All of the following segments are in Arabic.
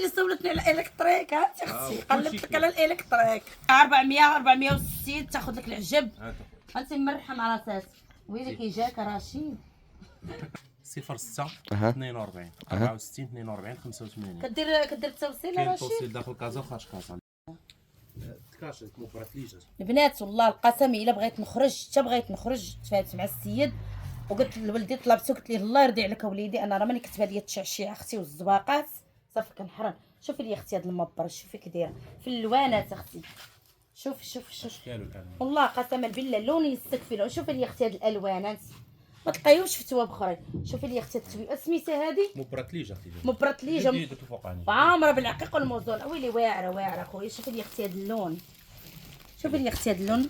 اللي سولتني على الالكتريك هانتي اختي قلبت لك على الالكتريك 460 تاخذ لك العجب انت مرحم على اساس ويلك يجاك رشيد 06 42 64 42 85 كدير التوصيل كاين رشيد توصيل داخل كازا وخارج كازا تكاشف موفراتليش البنات والله القسم الا بغيت نخرج حتى بغيت نخرج تفاهمت مع السيد وقلت لولدي طلبته قلت ليه الله يرضي عليك وليدي انا راه ماني كتبه ليا التشعشيع اختي والزواقات صافي كنحرم شوفي لي اختي هاد المبر شوفي كي دايره في اللوانات اختي شوف والله قسما بالله لون يستكفي له شوفي لي اختي هاد الالوانات ما تلقايوش في تواب اخرين شوفي لي اختي التبي سميتها هادي مبرتليجه عامره بالعقيق والموزون ويلي واعره خويا شوفي لي اختي هاد اللون شوفي لي اختي هاد اللون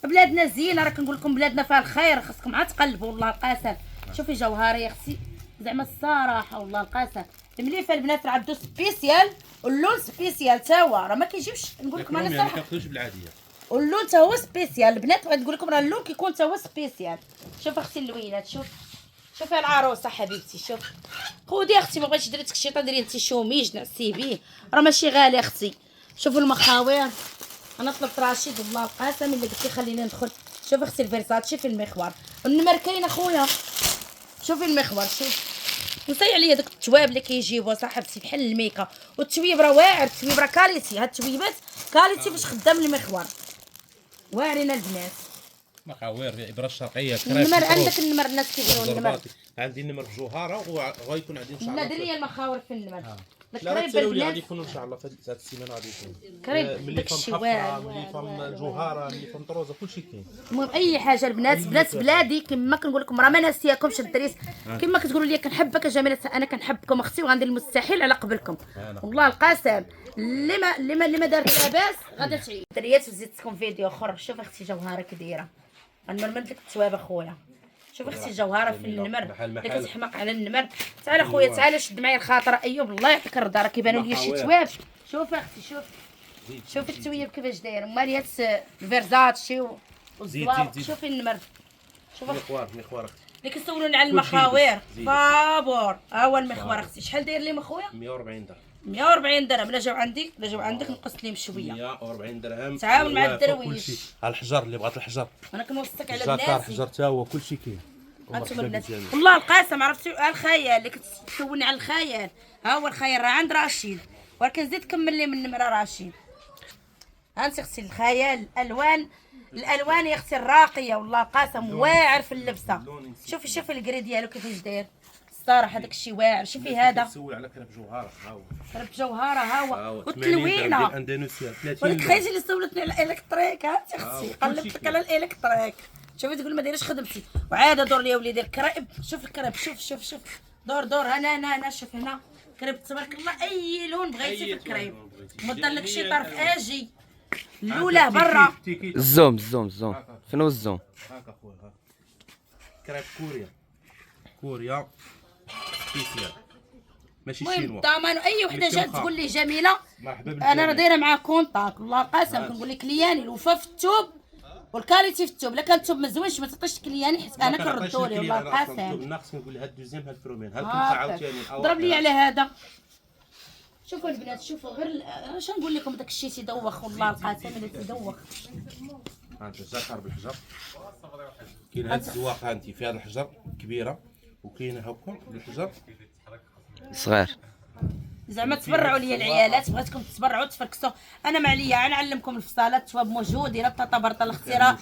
بلادنا زينه راه كنقول لكم بلادنا فيها الخير خاصكم عاد تقلبوا والله القاسم شوفي جوهره يا اختي زعما الصراحه والله القاسم المليفه البنات راه عندو سبيسيال واللون سبيسيال تا هو راه ما كيجيبش نقول لكم انا صراحه كناخذوش بالعاديه واللون تا هو سبيسيال البنات بغيت نقول لكم راه اللون كيكون تا هو سبيسيال شوف اختي اللوينات شوفي العروسه حبيبتي شوف خودي اختي ما بغيتش ديري تكشيطه ديري انت شوميج نعسي بيه راه ماشي غالي اختي شوفوا المخاوير انا طلبت رشيد والله القاسم اللي قلت لي خليني ندخل شوف اختي الفيرساتشي في المخور النمر كاين اخويا شوفي المخور شوف نسي عليا داك التواب اللي كيجيبوها صاحبتي بحال الميكا والتويب راه واعر التويب راه كاليتي هاد التويبات كاليتي باش خدام المخور واعرين البنات مخاوير الابره الشرقيه النمر عندك النمر الناس كيديروا النمر عندي النمر بجوهره وغيكون عندي ان شاء الله لا دير لي المخاور في النمر لا تسالوا غادي يكونوا ان شاء الله في هذه السيمانه غادي يكونوا قريب داكشي واعر ملي فم جوهره ملي فم طروزه كلشي كاين المهم اي حاجه البنات بنات بلادي كما كنقول لكم راه ما ناسياكمش الدريس كما كتقولوا لي كنحبك يا جميله انا كنحبكم اختي وغندير المستحيل على قبلكم والله القاسم اللي ما دارت لاباس غادا تعيد دريات وزيدتكم فيديو اخر شوف اختي جوهره كي دايره غنمرمد لك التواب اخويا شوف اختي جوهره في النمر اللي كتحماق على النمر تعال اخويا تعال شد معايا الخاطر ايوب الله يعطيك الرضا راه كيبانوا لي شي تواب شوف اختي شوف التويب كيفاش داير ماليات الفيرزاتشي والزواق شوفي النمر شوف مخوار اللي كيسولوني على المخاوير بابور ها هو المخوار اختي شحال داير لي مخويا 140 درهم 140 درهم لا جاو عندك نقصت ليهم شويه 140 درهم تعاون مع الدرويش على الحجر اللي بغات الحجر انا كنوصيك على الحجر بناتي الحجر تا هو كلشي كاين انتم البنات والله القاسم عرفتي الخيال اللي كتسولني على الخيال ها هو الخيال راه عند رشيد ولكن زيد كمل لي من النمره رشيد هانتي اختي الخيال الالوان يا اختي الراقيه والله القاسم واعر في اللبسه شوفي الكري ديالو كيفاش داير الصراحه داك الشيء واعر شوفي هذا تسول على كرب جوهره ها هو كرب جوهره ها هو والتلوينه اندونيسيا 30 ولك خيتي اللي سولتني على الالكتريك هانتي اختي قلبت لك على الالكتريك شوفي تقول ما دايرش خدمتي وعاد دور لي وليدي الكريب شوف الكريب شوف دور هنا شوف هنا كريب تبارك الله اي لون بغيتي في الكريب ما دار لك شي طرف اجي الاولى برا الزوم فين هو الزوم هاكا خويا ها كريب كوريا سبيسيال ماشي المهم شينوا الضمان اي وحده جات تقول لي جميله مرحبا انا راه دايره معاه كونطاك والله القاسم كنقول لك كلياني الوفا في الثوب والكاليتي في الثوب لا كان الثوب ما زوينش ما تعطيش كلياني حيت انا كنردو ليه والله القاسم الناقص كنقول لها الدوزيام هاد الفرومين هاد عاوتاني ضرب لي على هذا شوفوا البنات شوفوا غير اش نقول لكم داك الشيء تيدوخ والله القاسم اللي تيدوخ ها انت زكر بالحجر كاين هاد الزواقه انت في هذا الحجر كبيره وكاينه هكا بالحجر صغير زعما تبرعوا لي العيالات بغيتكم تتبرعوا تفركسوا انا ما عليا انا نعلمكم الفصالات التواب موجود دايره الطاطا برطه اختي راه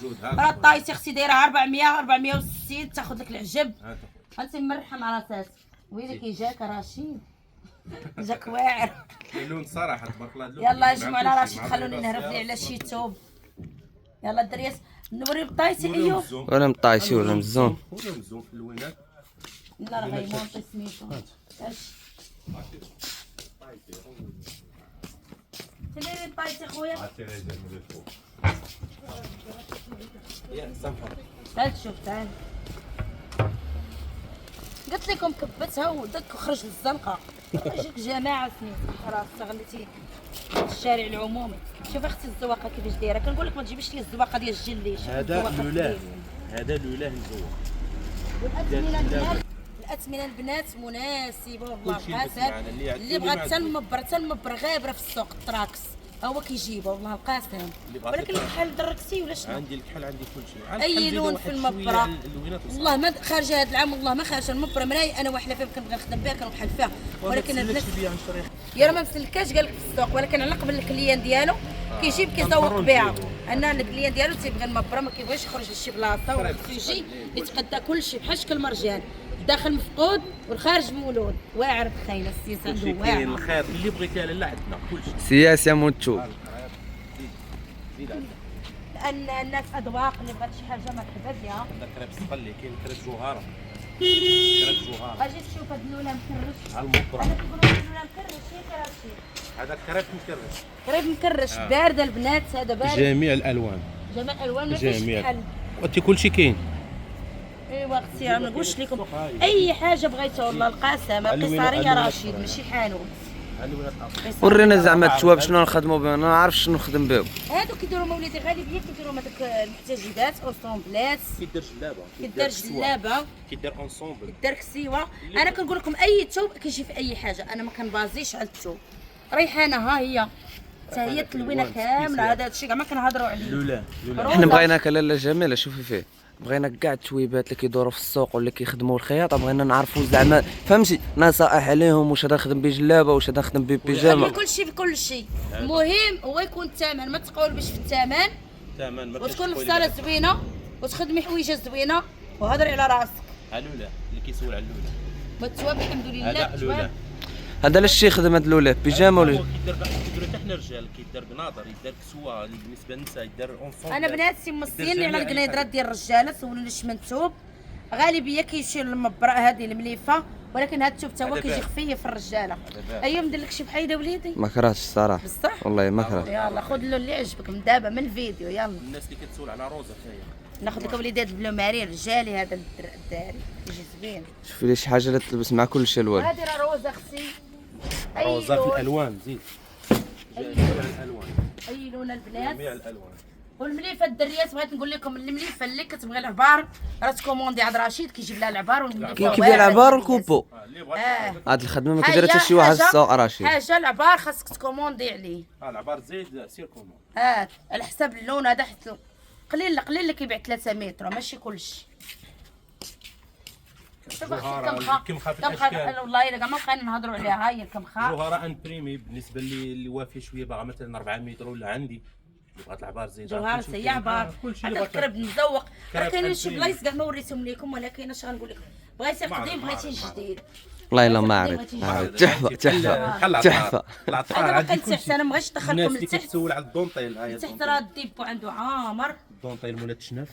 الطايتي اختي دايره 460 تاخذ لك العجب انت مرحم على اساس ويلك يجاك رشيد جاك واعر اللون صراحه تبارك الله يلا اجمعوا على رشيد خلوني نهرب لي على شي توب يلا الدريات نوري بطايتي ايوب ولا مطايشي ولا مزوم في اللوينات لا راه غيمونطي سميتو اش تليري بطايتي خويا تعال شوف تعال قلت لكم كبتها ودك خرج للزنقه اجيك جماعه سميتو راه استغلتي الشارع العمومي شوف اختي الزواقه كيفاش دايره كنقول لك ما تجيبش لي الزواقه ديال الجلي هذا لولاه مزوق والأزمنة الاثمنه البنات مناسبه والله كلشي لبس القاسم. معنا، اللي اللي بغات تنمبر غابره في السوق التراكس هو كيجيبها والله القاسم. بغات ولكن الكحل دركتي ولا شنو؟ عندي الكحل، عندي كلشي. اي لون في المبره اللوينات والله ما خارجه هذا العام، والله ما خارجه المبره مراي انا واحده فيها كنبغي نخدم بها كنوحل فيها، ولكن الناس يا راه ما مسلكاش قال لك في السوق، ولكن على قبل الكليان ديالو كيجيب كيسوق بها. انا الكليان ديالو تيبغي المبره ما كيبغيش يخرج لشي بلاصه ولا يجي يتقدى كلشي بحال شكل مرجان، الداخل مفقود والخارج مولود. واعر بخينا السيس عنده كاين واعر. الخير اللي بغيتي لاله عندنا كلشي. سياسة مونتشو. زيد عندك لان الناس اذواق، اللي بغات شي حاجه مرحبا بها. عندك كريب صقلي، كاين كريب جوهره، كريب جوهره. اجي تشوف هاد اللوله مكرش. ها المبره انا كنقول هاد اللوله مكرش هي كراشي. هذا كريب مكرش. قريب مكرش بارده البنات، هذا بارد جميع الالوان، جميع الالوان ما فيش جميع. بحال. وانت كلشي كاين. ايوا اختي ما نقولش لكم اي حاجه بغيتها والله القاسم. قيصريه رشيد ماشي حانوت. ورينا زعما التواب شنو نخدموا بهم، انا ما عارفش شنو نخدم بهم. هادو كيديروا مولاتي غالبيه كيديروا هذوك المحتاجات اوسومبلات، كيدير جلابه، كيدير جلابه، كيدير اونسومبل. كيدير كسيوه. انا كنقول لكم اي ثوب كيجي في اي حاجه، انا ما كنبازيش على الثوب. ريحانه ها هي حتى هي تلوينه كامله، هذا الشيء كاع ما كنهضروا عليه. لولا حنا بغيناك لاله جميله، شوفي فيه بغينا كاع التويبات اللي كيدوروا في السوق ولا كيخدموا الخياطه، بغينا نعرفوا زعما فهمتي نصائح عليهم، واش هذا نخدم بجلابه واش هذا نخدم ببيجامه. كل شيء بكل شيء، المهم هو يكون الثمن، ما تقولبش في الثمن ثمن ما وتكون الفصاله زوينه وتخدمي حويجه زوينه وهضري على راسك. ها لولا اللي كيسول على اللولا. ما التواب الحمد لله. هذا لولا هذا لاش شي خدم هاد الاولاد بيجامه ولا كيديروا حتى حنا الرجال، كيدير بناظر، يدير كسوه بالنسبه للنساء، يدير اونسومبل. انا بناتي موصيني على القنيدرات ديال الرجاله، سولوني اش من ثوب. غالبيه كيشير للمبره هذه المليفه، ولكن هذا الثوب حتى هو كيجي خفيف في الرجاله. ايوا ندير لك شي بحيده وليدي. ما كرهتش الصراحه بصح والله ما كرهت. يلا خذ اللون اللي عجبك من دابا من الفيديو. يلا الناس اللي كتسول على روزا حتى هي ناخذ لك وليدات البلو ماري رجالي، هذا الداري يجي زوين. شوفي لي شي حاجه اللي تلبس مع كل شيء الوان. هذه راه روزه اختي، اي روزا في لون الالوان. زيد جميع الالوان، اي لون البنات. جميع الالوان. والمليفه الدريات بغيت نقول لكم المليفه اللي كتبغي العبار راه تكوموندي عند رشيد كيجيب لها العبار والمليفه كيبيع العبار والكوبو. اللي بغات هاد الخدمه ما كيديرها حتى شي واحد في السوق رشيد. حاجه العبار خاصك تكوموندي عليه. العبار زيد سير كومون. على حساب اللون هذا، حيت قليل اللي كيبيع 3 متر ماشي كلشي. الكمخه في الاشكال. والله الا كاع ما بقينا نهضروا عليها. هاي الكمخه جوهره ان بريمي بالنسبه اللي وافيه شويه، باغا مثلا 4 متر ولا عندي بغات العبار زيد. جوهر سي عبار هذا كرب مزوق. راه كاينين شي بلايص كاع ما وريتهم لكم، ولكن اش غنقول لكم، بغيتي قديم بغيتي جديد. والله الا ما عرفت. تحفه تحفه تحفه. انا باقي لتحت، انا ما بغيتش ندخلكم الناس اللي لتحت. كتسول على الدونطيل، هاي لتحت راه الديبو عنده عامر. الدونطيل مولات شناف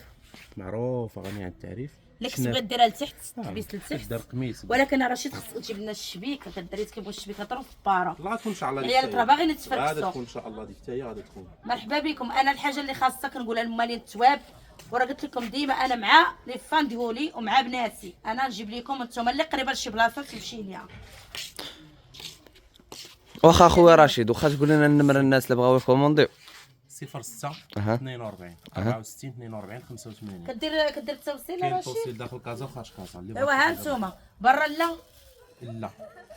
معروفه غنيه عن التعريف. اللي كتبغي ديرها لتحت تلبس لتحت، دار قميص. ولكن رشيد خصك تجيب لنا الشبيكه، كدريت كيبغي الشبيكه طرف بارا. الله تكون ان شاء الله. العيالات راه باغيين غادا يتفركسوا. تكون ان شاء الله ديك حتى هي غادا تكون. مرحبا بكم. انا الحاجه اللي خاصه كنقولها للمالين التواب، وراه قلت لكم ديما انا مع لي فان ديولي ومع بناتي، انا نجيب لكم انتم اللي قريبه لشي بلاصه تمشي ليها. واخا خويا رشيد، واخا تقول لنا النمر الناس اللي بغاو يكومونديو. 06 42 64 42 85. كدير التوصيل كاين رشيد؟ توصيل داخل كازا وخارج كازا. اللي ايوا ها انتوما برا لا لا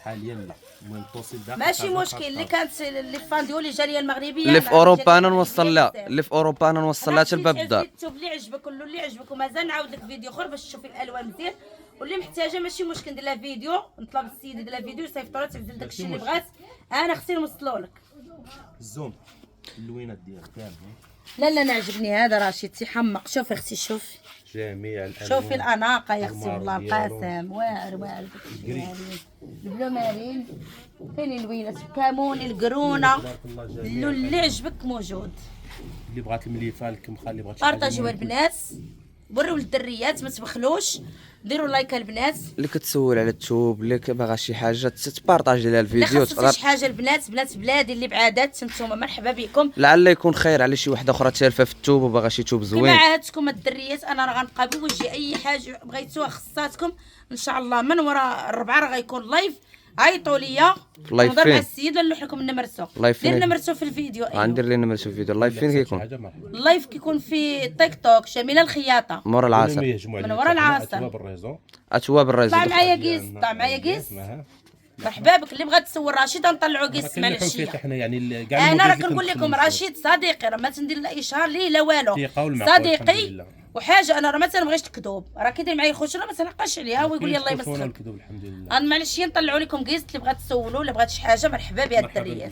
حاليا لا. المهم التوصيل داخل ماشي مشكل. اللي كانت لي فان ديولي جاليه المغربيه اللي في اوروبا انا نوصل لها، اللي في اوروبا انا نوصل لها حتى لباب الدار. تشوف اللي عجبك ولا اللي عجبك، ومازال نعاود لك فيديو اخر باش تشوفي الالوان مزيان. واللي محتاجه ماشي مشكل ندير لها فيديو، نطلب السيده يدير لها فيديو يصيفطوا تعدل داك الشيء اللي بغات، انا اختي نوصلوا لك. الزوم اللوينات ديالها كامل. لا نعجبني هذا رشيد تيحمق. شوفي اختي شوفي جميع الالوان. شوفي الاناقه يا اختي المار والله ديالو. القاسم واعر البلو مارين. كاينين الوينات الكامون القرونه، تبارك الله جميع. اللون اللي عجبك موجود. اللي بغات المليفه الكمخه، اللي بغات شي حاجة بارطاجيو البنات، وريو للدريات ما تبخلوش، ديروا لايك البنات. اللي كتسول على التوب، اللي باغا شي حاجه تبارطاجي لها اللي الفيديو. خاصها شي حاجه البنات، بنات بلادي اللي بعادات نتوما مرحبا بكم. لعل يكون خير على شي وحده اخرى تالفه في التوب وباغا شي توب كما زوين. عادتكم الدريات انا راه غنبقى بوجهي اي حاجه بغيتوها خصاتكم ان شاء الله. من وراء الربعه راه غيكون لايف عيطوا ليا اللايف نهضر مع فين؟ السيد ونلوح لكم النمرسو. اللايف فين؟ دير نمرسو في الفيديو. ايوا غندير لي نمر في الفيديو. اللايف فين كيكون؟ حاجه مرحبا. اللايف كيكون في تيك توك جميله الخياطه مورا العصر. من ورا العصر. اتواب الرزق. طلع معايا كيس، طلع معايا كيس. مرحبا بك. اللي بغات تسول رشيد نطلعوا كيس مع العشيه. حنا يعني كاع انا راه كنقول لكم رشيد صديقي، راه ما تندير لا اشهار ليه لا والو، صديقي وحاجه. انا راه ما تنبغيش الكذوب، راه كيدير معايا الخشره ما تنقاش عليها ويقول لي الله يمسخك. الحمد لله. انا معليش نطلعوا لكم كيس اللي بغات تسولوا، اللي بغات شي حاجه مرحبا بها الدريات.